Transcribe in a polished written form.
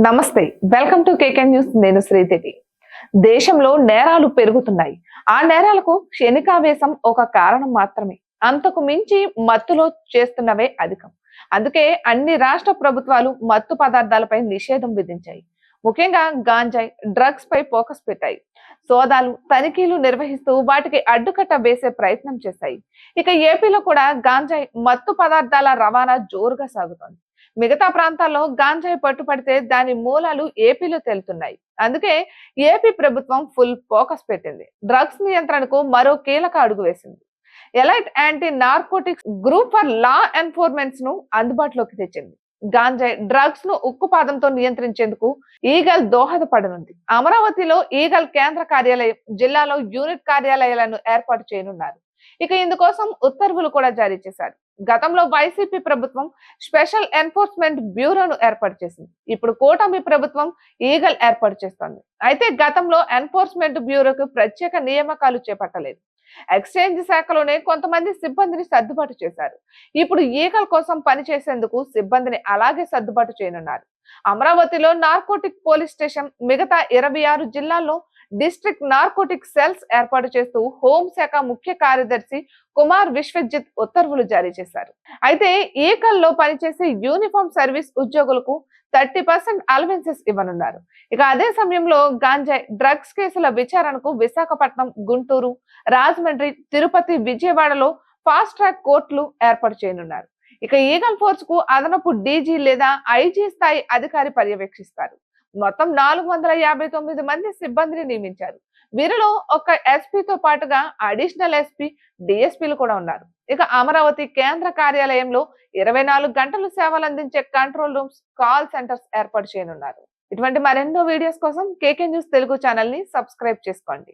నమస్తే, welcome to KK news. నేను శ్రీదేవి. దేశంలో నేరాలు పెరుగుతున్నాయి. ఆ నేరాలకు క్షణికావేశం ఒక కారణం మాత్రమే. అంతకు మించి మత్తులో చేస్తున్నవే అధికం. అందుకే అన్ని రాష్ట్ర ప్రభుత్వాలు మత్తు పదార్థాలపై నిషేధం విధించాయి. ముఖ్యంగా గాంజాయి, డ్రగ్స్ పై ఫోకస్ పెట్టాయి. సోదాలు, తనిఖీలు నిర్వహిస్తూ వాటికి అడ్డుకట్ట వేసే ప్రయత్నం చేశాయి. ఇక ఏపీలో కూడా గాంజాయి, మత్తు పదార్థాల రవాణా జోరుగా సాగుతోంది. మిగతా ప్రాంతాల్లో గాంజాయి పట్టుపడితే దాని మూలాలు ఏపీలో తేలుతున్నాయి. అందుకే ఏపీ ప్రభుత్వం ఫుల్ ఫోకస్ పెట్టింది. డ్రగ్స్ నియంత్రణకు మరో కీలక అడుగు వేసింది. Elite anti narcotics group for law enforcements ను అందుబాటులోకి తెచ్చింది. గాంజాయి, డ్రగ్స్ ను ఉక్కుపాదంతో నియంత్రించేందుకు ఈగల్ దోహదపడనుంది. అమరావతిలో ఈగల్ కేంద్ర కార్యాలయం, జిల్లాలో యూనిట్ కార్యాలయాలను ఏర్పాటు చేయనున్నారు. ఇక ఇందుకోసం ఉత్తర్వులు కూడా జారీ చేశారు. గతంలో వైసీపీ ప్రభుత్వం స్పెషల్ ఎన్ఫోర్స్మెంట్ బ్యూరోను ఏర్పాటు చేసింది. ఇప్పుడు కూటమి ప్రభుత్వం ఈగల్ ఏర్పాటు చేస్తోంది. అయితే గతంలో ఎన్ఫోర్స్మెంట్ బ్యూరోకు ప్రత్యేక నియామకాలు చేపట్టలేదు. ఎక్స్చేంజ్ శాఖలోనే కొంతమంది సిబ్బందిని సర్దుబాటు చేశారు. ఇప్పుడు ఈగల్ కోసం పనిచేసేందుకు సిబ్బందిని అలాగే సర్దుబాటు చేయనున్నారు. అమరావతిలో నార్కోటిక్ పోలీస్ స్టేషన్, మిగతా 26 జిల్లాల్లో డిస్ట్రిక్ట్ నార్కోటిక్ సెల్స్ ఏర్పాటు చేస్తూ హోంశాఖ ముఖ్య కార్యదర్శి కుమార్ విశ్వజిత్ ఉత్తర్వులు జారీ చేశారు. అయితే ఈకల్లో పనిచేసే యూనిఫామ్ సర్వీస్ ఉద్యోగులకు 30% అలవెన్సెస్ ఇవ్వనున్నారు. ఇక అదే సమయంలో గాంజాయి, డ్రగ్స్ కేసుల విచారణకు విశాఖపట్నం, గుంటూరు, రాజమండ్రి, తిరుపతి, విజయవాడలో ఫాస్ట్ ట్రాక్ కోర్టులు ఏర్పాటు చేయనున్నారు. ఇక ఈగల్ ఫోర్స్ కు అదనపు డీజీ లేదా ఐజీ స్థాయి అధికారి పర్యవేక్షిస్తారు. మొత్తం 459 మంది సిబ్బందిని నియమించారు. వీరిలో ఒక ఎస్పీతో పాటుగా అడిషనల్ ఎస్పీ, డిఎస్పీలు కూడా ఉన్నారు. ఇక అమరావతి కేంద్ర కార్యాలయంలో 24 గంటలు సేవలు అందించే కంట్రోల్ రూమ్స్, కాల్ సెంటర్స్ ఏర్పాటు చేయనున్నారు. ఇటువంటి మరెన్నో వీడియోస్ కోసం కేకే న్యూస్ తెలుగు ఛానల్ ని సబ్స్క్రైబ్ చేసుకోండి.